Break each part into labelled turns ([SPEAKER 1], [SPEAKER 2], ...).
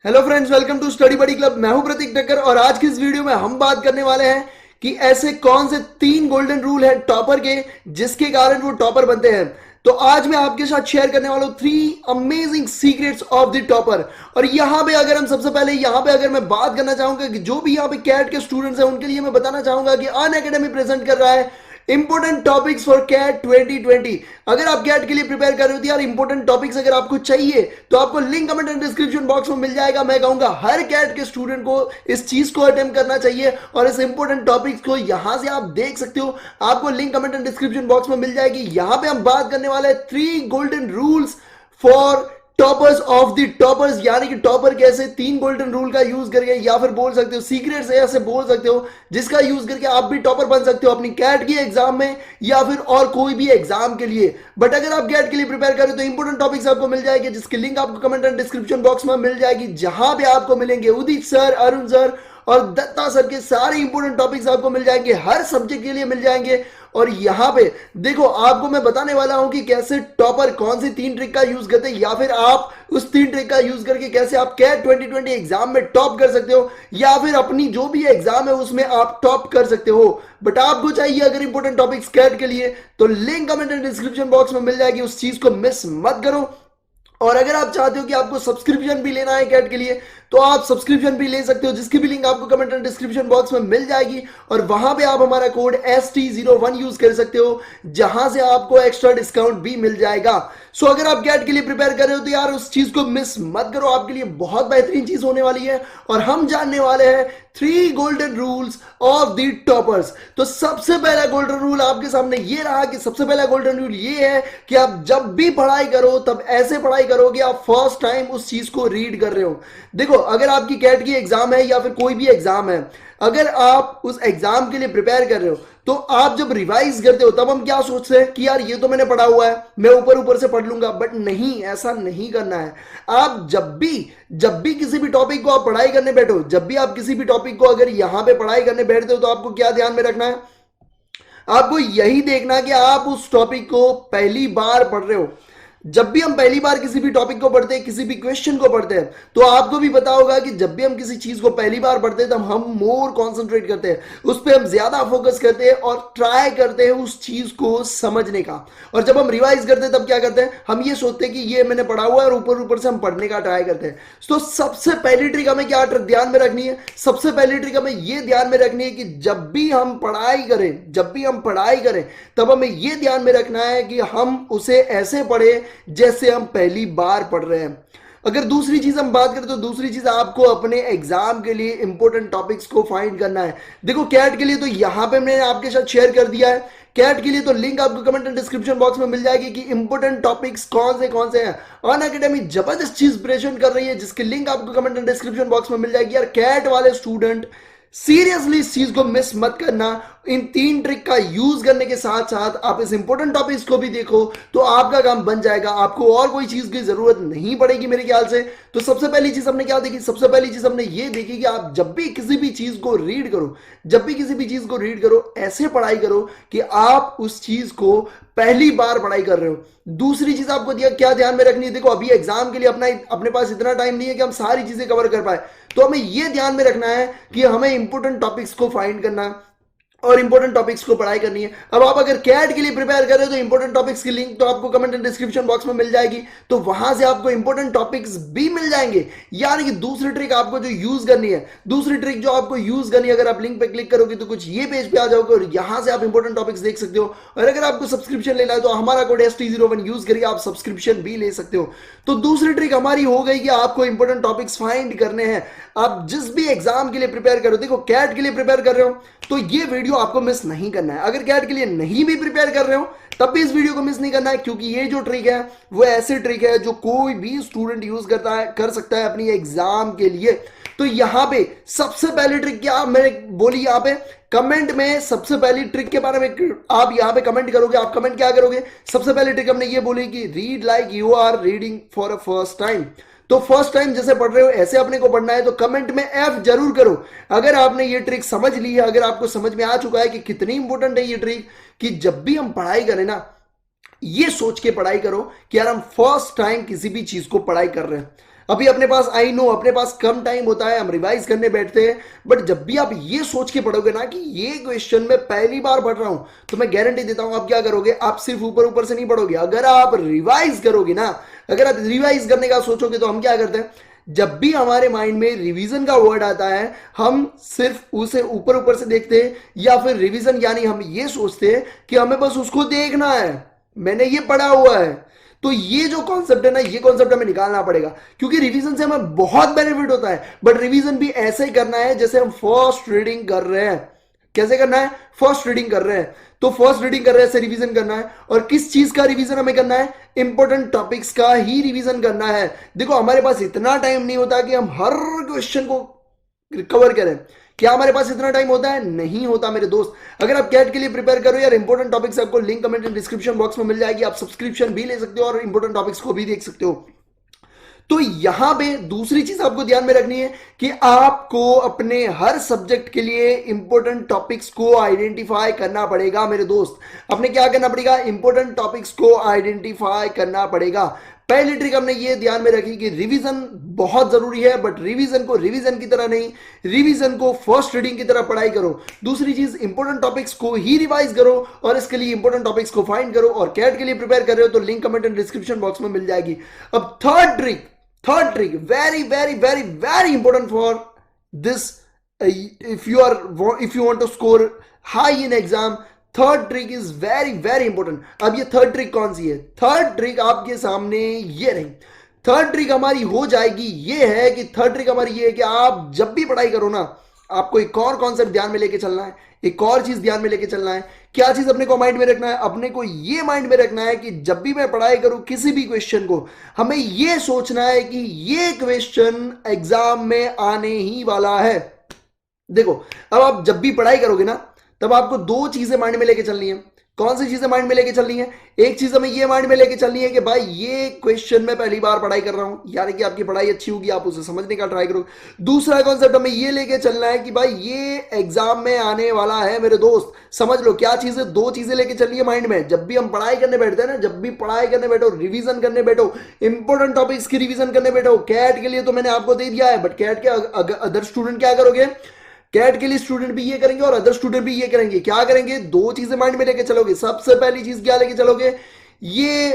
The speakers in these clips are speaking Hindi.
[SPEAKER 1] Hello friends, welcome to study buddy club. मैं हूं प्रतीक टक्कर और आज की इस वीडियो में हम बात करने वाले हैं कि ऐसे कौन से 3 गोल्डन रूल हैं टॉपर के जिसके कारण वो टॉपर बनते हैं। तो आज मैं आपके साथ शेयर करने वाला हूं 3 amazing secrets of the topper. और यहां पे अगर हम सबसे पहले यहां पे अगर मैं बात करना चाहूंगा कि जो भी यहां पे कैट के स्टूडेंट्स हैं उनके लिए मैं बताना चाहूंगा कि अन अकेडमी प्रेजेंट कर रहा है इंपोर्टेंट टॉपिक्स फॉर कैट 2020। अगर आप कैट के लिए प्रिपेयर कर रहे हो तो यार इंपोर्टेंट टॉपिक्स अगर आपको चाहिए तो आपको link comment and description box में मिल जाएगा। मैं कहूंगा हर कैट के स्टूडेंट को इस चीज को अटेम्प्ट करना चाहिए और इस इंपोर्टेंट टॉपिक्स को यहां से आप देख सकते हो। आपको link comment and description box में मिल जाएगी। यहां पे हम बात करने वाले हैं 3 golden rules for toppers of the toppers, यानी कि टॉपर कैसे 3 गोल्डन रूल का यूज करके या फिर बोल सकते हो सीक्रेट्स है ऐसे बोल सकते हो जिसका यूज करके आप भी टॉपर बन सकते हो अपनी कैट की एग्जाम में या फिर और कोई भी एग्जाम के लिए। बट अगर आप कैट के लिए प्रिपेयर करें तो इंपोर्टेंट टॉपिक्स आपको मिल जाएंगे जिसकी लिंक आपको कमेंट एंड डिस्क्रिप्शन बॉक्स में मिल जाएगी, जहां पे आपको मिलेंगे उदित सर, अरुण सर और दत्ता सर के सारे इंपोर्टेंट टॉपिक्स आपको मिल जाएंगे, हर सब्जेक्ट के लिए मिल जाएंगे। और यहां पे देखो आपको मैं बताने वाला हूं कि कैसे टॉपर कौन सी 3 ट्रिक का यूज करते हैं या फिर आप उस 3 ट्रिक का यूज करके कैसे आप कैट 2020 एग्जाम में टॉप कर सकते हो या फिर अपनी जो भी एग्जाम है उसमें आप टॉप कर सकते हो। बट आपको चाहिए अगर इंपोर्टेंट टॉपिक्स कैट के लिए तो link comment and description box में मिल जाएगी, उस चीज को मिस मत करो। और अगर आप चाहते हो कि आपको सब्सक्रिप्शन भी लेना है कैट के लिए तो आप सब्सक्रिप्शन भी ले सकते हो, जिसकी भी लिंक आपको कमेंट एंड डिस्क्रिप्शन बॉक्स में मिल जाएगी। और वहां पे आप हमारा कोड ST01 यूज कर सकते हो, जहां से आपको एक्स्ट्रा डिस्काउंट भी मिल जाएगा। सो अगर आप कैट के लिए प्रिपेयर कर रहे हो तो यार उस चीज को मिस मत करो, आपके लिए बहुत बेहतरीन चीज होने वाली है। और हम जानने वाले हैं 3 golden rules of the toppers. तो सबसे पहला गोल्डन रूल आपके सामने ये रहा कि सबसे पहला गोल्डन रूल ये है कि आप जब भी पढ़ाई करो तब ऐसे पढ़ाई करो कि आप फर्स्ट टाइम उस चीज को रीड कर रहे हो। देखो अगर आपकी कैट की एग्जाम है या फिर कोई भी एग्जाम है, अगर आप उस एग्जाम के लिए प्रिपेयर कर रहे हो तो आप जब रिवाइज करते हो तब हम क्या सोचते हैं कि यार ये तो मैंने पढ़ा हुआ है, मैं ऊपर ऊपर से पढ़ लूंगा। बट नहीं, ऐसा नहीं करना है। आप जब भी किसी भी टॉपिक को आप पढ़ाई करने बैठो, जब भी आप किसी भी टॉपिक को अगर यहां पे पढ़ाई करने बैठते हो तो आपको क्या ध्यान में रखना है, आपको यही देखना कि आप उस टॉपिक को पहली बार पढ़ रहे हो। जब भी हम पहली बार किसी भी टॉपिक को पढ़ते हैं, किसी भी क्वेश्चन को पढ़ते हैं, तो आपको भी पता होगा कि जब भी हम किसी चीज को पहली बार पढ़ते हैं तब हम मोर कॉन्सेंट्रेट करते हैं, उस पर हम ज्यादा फोकस करते हैं और ट्राई करते हैं उस चीज को समझने का। और जब हम रिवाइज करते हैं तब क्या करते हैं, हम ये सोचते हैं कि ये मैंने पढ़ा हुआ है और ऊपर ऊपर से हम पढ़ने का ट्राई करते हैं। तो सबसे पहली ट्रिक हमें क्या ध्यान में रखनी है, सबसे पहली ट्रिक हमें ये ध्यान में रखनी है कि जब भी हम पढ़ाई करें तब हमें यह ध्यान में रखना है कि हम उसे ऐसे पढ़े जैसे हम पहली बार पढ़ रहे हैं। अगर दूसरी चीज हम बात करें तो दूसरी चीज आपको अपने एग्जाम के लिए इंपॉर्टेंट टॉपिक्स को फाइंड करना है। देखो कैट के लिए तो यहां पे मैंने आपके साथ शेयर कर दिया है, कैट के लिए तो लिंक आपको कमेंट एंड डिस्क्रिप्शन बॉक्स में मिल जाएगी कि इंपॉर्टेंट टॉपिक्स कौन से हैं। अन अकेडमी जबरदस्त चीज प्रेजेंट कर रही है जिसकी लिंक आपको कमेंट एंड डिस्क्रिप्शन बॉक्स में मिल जाएगी। यार कैट वाले स्टूडेंट सीरियसली इस चीज को मिस मत करना। इन 3 ट्रिक का यूज करने के साथ साथ आप इस इंपॉर्टेंट टॉपिक्स को भी देखो तो आपका काम बन जाएगा, आपको और कोई चीज की जरूरत नहीं पड़ेगी मेरे ख्याल से। तो सबसे पहली चीज हमने क्या देखी, सबसे पहली चीज हमने ये देखी कि आप जब भी किसी भी चीज को रीड करो, ऐसे पढ़ाई करो कि आप उस चीज को पहली बार पढ़ाई कर रहे हो। दूसरी चीज आपको क्या ध्यान में रखनी है, देखो अभी एग्जाम के लिए अपने पास इतना टाइम नहीं है कि हम सारी चीजें कवर कर पाए, तो हमें यह ध्यान में रखना है कि हमें इंपॉर्टेंट टॉपिक्स को फाइंड करना है और इंपॉर्टेंट टॉपिक्स को पढ़ाई करनी है। अब आप अगर कैट के लिए प्रिपेयर कर रहे हो तो इंपॉर्टेंट टॉपिक्स की लिंक तो आपको कमेंट एंड डिस्क्रिप्शन बॉक्स में मिल जाएगी, तो वहां से आपको इंपॉर्टेंट टॉपिक्स भी मिल जाएंगे। यानी कि दूसरी ट्रिक आपको जो यूज करनी है, अगर आप लिंक पे क्लिक करोगे तो कुछ ये पेज पे आ जाओगे और यहां से आप इंपॉर्टेंट टॉपिक्स देख सकते हो। और अगर आपको सब्सक्रिप्शन लेना है तो हमारा कोड ST01 यूज करके आप सब्सक्रिप्शन भी ले सकते हो। तो दूसरी ट्रिक हमारी हो गई कि आपको इंपॉर्टेंट टॉपिक्स फाइंड करने हैं। आप जिस भी एग्जाम के लिए प्रिपेयर करो, देखो कैट के लिए प्रिपेयर कर रहे हो तो ये वीडियो आपको मिस नहीं करना है। अगर कैट के लिए नहीं भी प्रिपेयर कर रहे हो तब भी इस वीडियो को मिस नहीं करना है, क्योंकि ये जो ट्रिक है वो ऐसी ट्रिक है जो कोई भी स्टूडेंट यूज कर सकता है अपनी एग्जाम के लिए। तो यहां पे सबसे पहली ट्रिक क्या मैंने बोली, यहां पे कमेंट में सबसे पहली ट्रिक के बारे में आप यहां पे कमेंट करोगे। आप कमेंट क्या करोगे, सबसे पहली ट्रिक हमने ये बोली कि read like you are reading for a first time. तो फर्स्ट टाइम जैसे पढ़ रहे हो ऐसे अपने को पढ़ना है, तो कमेंट में F जरूर करो अगर आपने ये ट्रिक समझ ली है, अगर आपको समझ में आ चुका है कि कितनी इंपॉर्टेंट है ये ट्रिक कि जब भी हम पढ़ाई करें ना ये सोच के पढ़ाई करो कि यार हम फर्स्ट टाइम किसी भी चीज को पढ़ाई कर रहे हैं। अभी अपने पास, आई नो अपने पास कम टाइम होता है, हम रिवाइज करने बैठते हैं, बट जब भी आप ये सोच के पढ़ोगे ना कि ये क्वेश्चन मैं पहली बार पढ़ रहा हूं, तो मैं गारंटी देता हूं आप क्या करोगे, आप सिर्फ ऊपर ऊपर से नहीं पढ़ोगे, अगर आप रिवाइज करोगे ना, अगर आप रिवाइज करने का सोचोगे, तो हम क्या करते हैं, जब भी हमारे माइंड में रिवीजन का वर्ड आता है, हम सिर्फ उसे ऊपर ऊपर से देखते हैं, या फिर रिवीजन यानी हम ये सोचते हैं कि हमें बस उसको देखना है, मैंने ये पढ़ा हुआ है। तो ये जो कॉन्सेप्ट है ना, ये कॉन्सेप्ट हमें निकालना पड़ेगा, क्योंकि रिवीजन से हमें बहुत बेनिफिट होता है, बट रिवीजन भी ऐसे ही करना है जैसे हम फर्स्ट रीडिंग कर रहे हैं। कैसे करना है, फर्स्ट रीडिंग कर रहे हैं, तो फर्स्ट रीडिंग कर रहे हैं ऐसे रिवीजन करना है। और किस चीज का रिवीजन हमें करना है, इंपॉर्टेंट टॉपिक्स का ही रिवीजन करना है। देखो हमारे पास इतना टाइम नहीं होता कि हम हर क्वेश्चन को कवर करें। क्या हमारे पास इतना टाइम होता है, नहीं होता मेरे दोस्त। अगर आप कैट के लिए प्रिपेयर करो यार, इंपॉर्टेंट टॉपिक्स आपको link comment and description box में मिल जाएगी, आप सब्सक्रिप्शन भी ले सकते हो और इंपॉर्टेंट टॉपिक्स को भी देख सकते हो। तो यहां पे दूसरी चीज आपको ध्यान में रखनी है कि आपको अपने हर सब्जेक्ट के लिए इंपॉर्टेंट टॉपिक्स को आइडेंटिफाई करना पड़ेगा मेरे दोस्त। अपने क्या करना पड़ेगा, इंपॉर्टेंट टॉपिक्स को आइडेंटिफाई करना पड़ेगा। पहली ट्रिक हमने ये ध्यान में रखी कि रिवीजन बहुत जरूरी है, बट रिवीजन को रिवीजन की तरह नहीं, रिवीजन को फर्स्ट रीडिंग की तरह पढ़ाई करो। दूसरी चीज, इंपॉर्टेंट टॉपिक्स को ही रिवाइज करो, और इसके लिए इंपॉर्टेंट टॉपिक्स को फाइंड करो। और कैट के लिए प्रिपेयर कर रहे हो तो link comment and description box में मिल जाएगी। अब third trick, very important for this, if you want to score high in exam, third trick is very important. अब ये थर्ड ट्रिक कौन सी है, थर्ड ट्रिक आपके सामने ये रही। थर्ड ट्रिक हमारी हो जाएगी, ये है कि थर्ड ट्रिक हमारी ये है कि आप जब भी पढ़ाई करो ना, आपको एक और कॉन्सेप्ट ध्यान में लेके चलना है, एक और चीज ध्यान में लेके चलना है। क्या चीज अपने को माइंड में रखना है, अपने को ये माइंड में रखना है कि जब भी मैं पढ़ाई करूं किसी भी क्वेश्चन को, हमें ये सोचना है कि ये क्वेश्चन एग्जाम में आने ही वाला है। देखो अब आप जब भी पढ़ाई करोगे ना, तब आपको दो चीजें माइंड में लेके चलनी है। कौन सी चीजें माइंड में लेके चलनी है, एक चीज हमें ये माइंड में लेके चलनी है कि भाई ये क्वेश्चन मैं पहली बार पढ़ाई कर रहा हूं, यानी कि आपकी पढ़ाई अच्छी होगी, आप उसे समझने का ट्राई करोगे। दूसरा कॉन्सेप्ट हमें ये लेके चलना है कि भाई ये एग्जाम में आने वाला है मेरे दोस्त। समझ लो क्या चीजें, दो चीजें लेके चलिए माइंड में। जब भी हम पढ़ाई करने बैठते हैं ना, जब भी पढ़ाई करने बैठो, रिविजन करने बैठो, इंपॉर्टेंट टॉपिक्स की रिविजन करने बैठो। कैट के लिए तो मैंने आपको दे दिया है, बट कैट के अदर स्टूडेंट क्या करोगे, कैट के लिए स्टूडेंट भी ये करेंगे और अदर स्टूडेंट भी ये करेंगे। क्या करेंगे, दो चीजें माइंड में लेके चलोगे। सबसे पहली चीज क्या लेके चलोगे, ये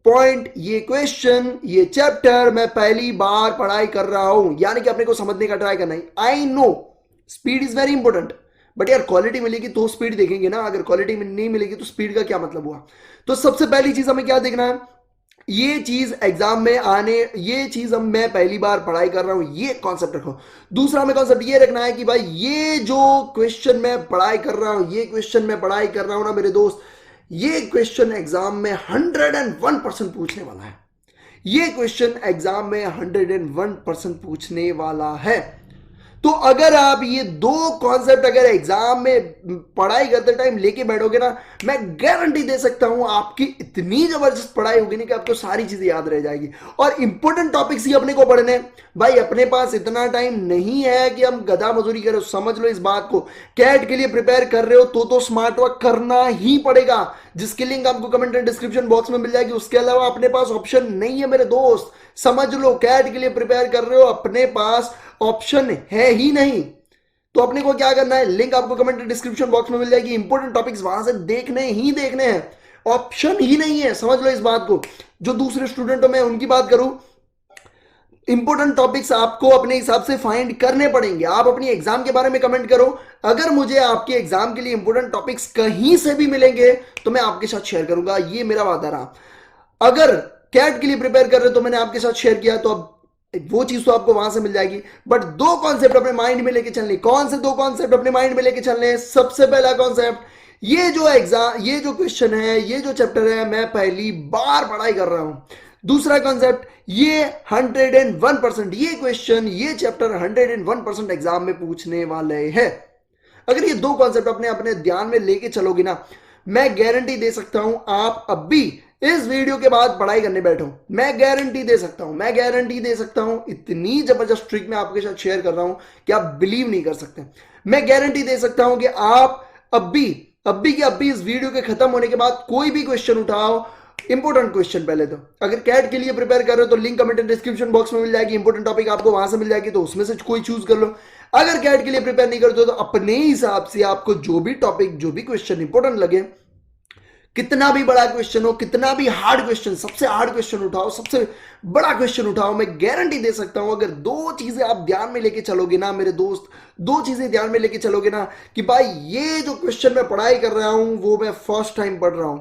[SPEAKER 1] पॉइंट, ये क्वेश्चन, ये चैप्टर मैं पहली बार पढ़ाई कर रहा हूं, यानी कि अपने को समझने का ट्राई करना है। I know speed is very important, but यार क्वालिटी मिलेगी तो स्पीड देखेंगे ना, अगर क्वालिटी नहीं मिलेगी तो स्पीड का क्या मतलब हुआ। तो सबसे पहली चीज हमें क्या देखना है, ये चीज एग्जाम में आने, ये चीज हम मैं पहली बार पढ़ाई कर रहा हूं, ये कॉन्सेप्ट रखो। दूसरा हमें कॉन्सेप्ट ये रखना है कि भाई ये जो क्वेश्चन मैं पढ़ाई कर रहा हूं, ये क्वेश्चन मैं पढ़ाई कर रहा हूं ना मेरे दोस्त, ये क्वेश्चन एग्जाम में 101% पूछने वाला है। ये क्वेश्चन एग्जाम में 101% पूछने वाला है। तो अगर आप ये दो कॉन्सेप्ट अगर एग्जाम में पढ़ाई करते टाइम लेके बैठोगे ना, मैं गारंटी दे सकता हूं आपकी इतनी जबरदस्त पढ़ाई होगी ना कि आपको सारी चीजें याद रह जाएगी। और इंपॉर्टेंट टॉपिक्स ही अपने को पढ़ने, भाई अपने पास इतना टाइम नहीं है कि हम गधा मजूरी करें, समझ लो इस बात को। कैट के लिए प्रिपेयर कर रहे हो तो स्मार्ट वर्क करना ही पड़ेगा, जिसकी लिंक आपको कमेंट एंड डिस्क्रिप्शन बॉक्स में मिल जाएगी। उसके अलावा अपने पास ऑप्शन नहीं है मेरे दोस्त, समझ लो। कैट के लिए प्रिपेयर कर रहे हो, अपने पास ऑप्शन है ही नहीं। तो अपने को क्या करना है, लिंक आपको कमेंट डिस्क्रिप्शन बॉक्स में मिल जाएगी। इंपॉर्टेंट टॉपिक्स वहां से देखने हैं, ऑप्शन ही नहीं है, समझ लो इस बात को। जो दूसरे स्टूडेंट हो, मैं उनकी बात करूं, इंपॉर्टेंट टॉपिक्स आपको अपने हिसाब से फाइंड करने पड़ेंगे। आप अपनी एग्जाम के बारे में कमेंट करो, अगर मुझे आपके एग्जाम के लिए इंपॉर्टेंट टॉपिक्स कहीं से भी मिलेंगे तो मैं आपके साथ शेयर करूंगा, ये मेरा वादा रहा। अगर कैट के लिए प्रिपेयर कर रहे हो तो मैंने आपके साथ शेयर किया, तो अब वो चीज तो आपको वहां से मिल जाएगी। बट दो कॉन्सेप्ट अपने माइंड में लेके चलने। कौन से दो कॉन्सेप्ट अपने माइंड में लेके चलने हैं? सबसे पहला कॉन्सेप्ट, ये जो क्वेश्चन है, ये जो चैप्टर है, मैं पहली बार पढ़ाई कर रहा हूं। दूसरा कॉन्सेप्ट, ये 101%, ये क्वेश्चन, ये चैप्टर 101% एग्जाम में पूछने वाले हैं। अगर ये दो कॉन्सेप्ट अपने अपने ध्यान में लेके चलोगे ना, मैं गारंटी दे सकता हूं आप अब भी इस वीडियो के बाद पढ़ाई करने बैठो। मैं गारंटी दे सकता हूं, इतनी जबरदस्त ट्रिक मैं आपके साथ शेयर कर रहा हूं कि आप बिलीव नहीं कर सकते। मैं गारंटी दे सकता हूं कि आप अब भी इस वीडियो के खत्म होने के बाद कोई भी क्वेश्चन उठाओ, इंपोर्टेंट क्वेश्चन पहले तो, अगर कैट के लिए प्रिपेयर कर रहे हो तो लिंक कमेंट डिस्क्रिप्शन बॉक्स में मिल जाएगी, इंपोर्टेंट टॉपिक आपको वहां से मिल जाएगी, तो उसमें से कोई चूज कर लो। अगर कैट के लिए प्रिपेयर नहीं करते हो तो अपने हिसाब से आपको जो भी टॉपिक, जो भी क्वेश्चन इंपोर्टेंट लगे, कितना भी बड़ा क्वेश्चन हो, कितना भी हार्ड क्वेश्चन, सबसे हार्ड क्वेश्चन उठाओ, सबसे बड़ा क्वेश्चन उठाओ, मैं गारंटी दे सकता हूं अगर दो चीजें आप ध्यान में लेके चलोगे ना मेरे दोस्त, दो चीजें ध्यान में लेके चलोगे ना कि भाई ये जो क्वेश्चन मैं पढ़ाई कर रहा हूं वो मैं फर्स्ट टाइम पढ़ रहा हूं,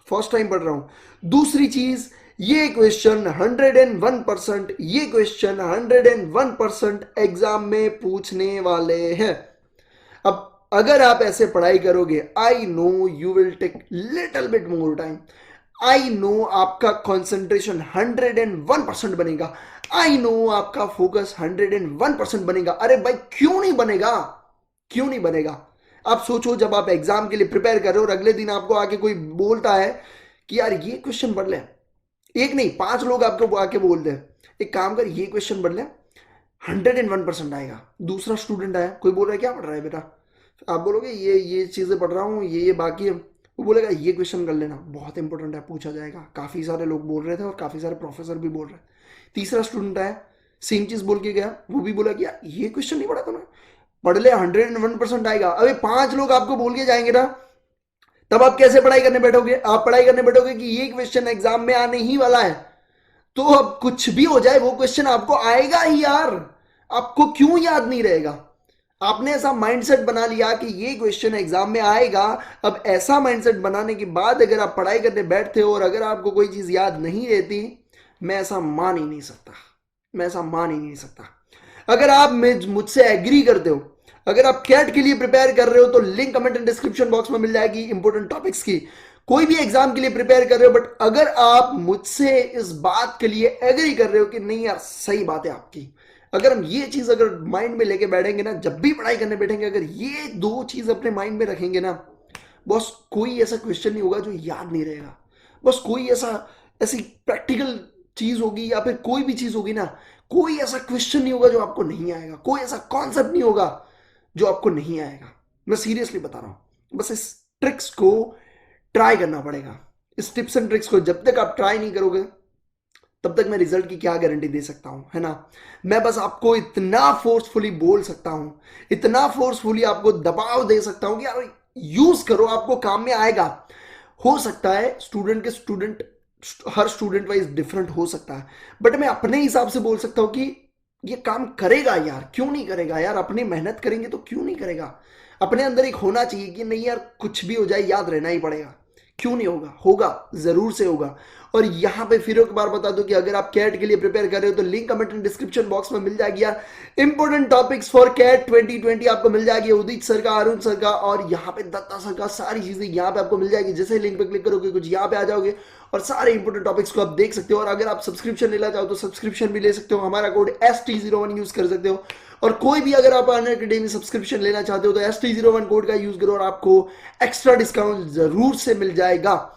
[SPEAKER 1] फर्स्ट टाइम पढ़ रहा हूं। दूसरी चीज, ये क्वेश्चन 101%, ये क्वेश्चन 101% एग्जाम में पूछने वाले हैं। अब अगर आप ऐसे पढ़ाई करोगे, I know you will take little bit more time, I know आपका कंसंट्रेशन 101% बनेगा, आई नो आपका फोकस 101% बनेगा। अरे भाई क्यों नहीं बनेगा, क्यों नहीं बनेगा? आप सोचो जब आप एग्जाम के लिए प्रिपेयर कर रहे हो और अगले दिन आपको आके कोई बोलता है कि यार ये क्वेश्चन पढ़ ले, एक नहीं 5 लोग आपको आके बोल दे एक काम कर ये क्वेश्चन पढ़ ले 101% आएगा। दूसरा स्टूडेंट आया, कोई बोल रहा है क्या पढ़ रहा है बेटा, आप बोलोगे ये चीजें पढ़ रहा हूँ, ये बाकी है, वो बोलेगा ये क्वेश्चन कर लेना बहुत इंपॉर्टेंट है, पूछा जाएगा, काफी सारे लोग बोल रहे थे और काफी सारे प्रोफेसर भी बोल रहे। तीसरा स्टूडेंट आया, सेम चीज बोल के गया, वो भी बोला कि यार ये क्वेश्चन नहीं पढ़ा तुमने, पढ़ ले 101% आएगा। अबे 5 लोग आपको बोल के जाएंगे ना, तब आप कैसे पढ़ाई करने बैठोगे? आप पढ़ाई करने बैठोगे कि ये क्वेश्चन एग्जाम में आने ही वाला है, तो अब कुछ भी हो जाए वो क्वेश्चन आपको आएगा ही यार, आपको क्यों याद नहीं रहेगा? आपने ऐसा माइंडसेट बना लिया कि ये क्वेश्चन एग्जाम में आएगा। अब ऐसा माइंडसेट बनाने के बाद अगर आप पढ़ाई करने बैठते हो और अगर आपको कोई चीज याद नहीं रहती, मैं ऐसा मान ही नहीं सकता, मैं ऐसा मान ही नहीं सकता। अगर आप मुझसे एग्री करते हो, अगर आप कैट के लिए प्रिपेयर कर रहे हो तो link comment and description box में मिल जाएगी इंपोर्टेंट टॉपिक्स की। कोई भी एग्जाम के लिए प्रिपेयर कर रहे हो, बट अगर आप मुझसे इस बात के लिए एग्री कर रहे हो कि नहीं यार सही बात है आपकी, अगर हम ये चीज अगर माइंड में लेके बैठेंगे ना, जब भी पढ़ाई करने बैठेंगे, अगर ये दो चीज अपने माइंड में रखेंगे ना, बस कोई ऐसा क्वेश्चन नहीं होगा जो याद नहीं रहेगा। बस कोई ऐसी प्रैक्टिकल चीज होगी या फिर कोई भी चीज होगी ना, कोई ऐसा क्वेश्चन नहीं होगा जो आपको नहीं आएगा, कोई ऐसा कॉन्सेप्ट नहीं होगा जो आपको नहीं आएगा। मैं सीरियसली बता रहा हूं, बस इस ट्रिक्स को ट्राई करना पड़ेगा। इस टिप्स एंड ट्रिक्स को जब तक आप ट्राई नहीं करोगे तब तक मैं रिजल्ट की क्या गारंटी दे सकता हूं, है ना? मैं बस आपको इतना फोर्सफुली बोल सकता हूं, इतना फोर्सफुली आपको दबाव दे सकता हूं कि यार यूज करो, आपको काम में आएगा। हो सकता है हर स्टूडेंट वाइज डिफरेंट हो सकता है, बट मैं अपने हिसाब से बोल सकता हूं कि ये काम करेगा यार, क्यों नहीं करेगा यार? अपनी मेहनत करेंगे तो क्यों नहीं करेगा? अपने अंदर एक होना चाहिए कि नहीं यार कुछ भी हो जाए याद रहना ही पड़ेगा। क्यों नहीं होगा? होगा, जरूर से होगा। और यहां पे फिर एक बार बता दूं कि अगर आप कैट के लिए प्रिपेयर कर रहे हो तो link comment and description box में मिल जाएगी यार इंपोर्टेंट टॉपिक्स फॉर कैट 2020 आपको मिल जाएगी, उदित सर का, अरुण सर का और यहाँ पे दत्ता सर का, सारी चीजें यहाँ पे आपको मिल जाएगी। जैसे लिंक पे क्लिक करोगे कुछ यहाँ पे आ जाओगे और सारे इंपोर्टेंट टॉपिक्स को आप देख सकते हो। और अगर आप सब्सक्रिप्शन लेना चाहो तो सब्सक्रिप्शन भी ले सकते हो, हमारा कोड ST01 यूज कर सकते हो। और कोई भी अगर आप अन अकेडमी सब्सक्रिप्शन लेना चाहते हो तो ST01 कोड का यूज करो और आपको एक्स्ट्रा डिस्काउंट जरूर से मिल जाएगा।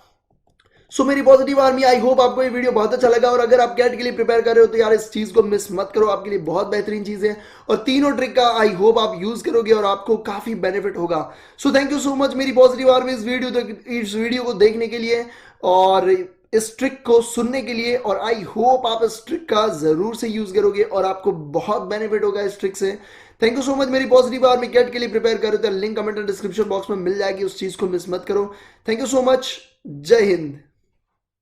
[SPEAKER 1] सो मेरी पॉजिटिव आर्मी, आई होप आपको ये वीडियो बहुत अच्छा लगा। और अगर आप कैट के लिए प्रिपेयर कर रहे हो तो यार इस चीज को मिस मत करो, आपके लिए बहुत बेहतरीन चीज है। और तीनों ट्रिक का आई होप आप यूज करोगे और आपको काफी बेनिफिट होगा। So thank you so much मेरी पॉजिटिव आर्मी इस वीडियो को देखने के लिए और इस ट्रिक को सुनने के लिए। और आई होप आप इस ट्रिक का जरूर से यूज करोगे और आपको बहुत बेनिफिट होगा इस ट्रिक से। थैंक यू सो मच मेरी पॉजिटिव आर्मी। कैट के लिए प्रिपेयर कर रहे हो तो लिंक कमेंट डिस्क्रिप्शन बॉक्स में मिल जाएगी, उस चीज को मिस मत करो। थैंक यू सो मच, जय हिंद।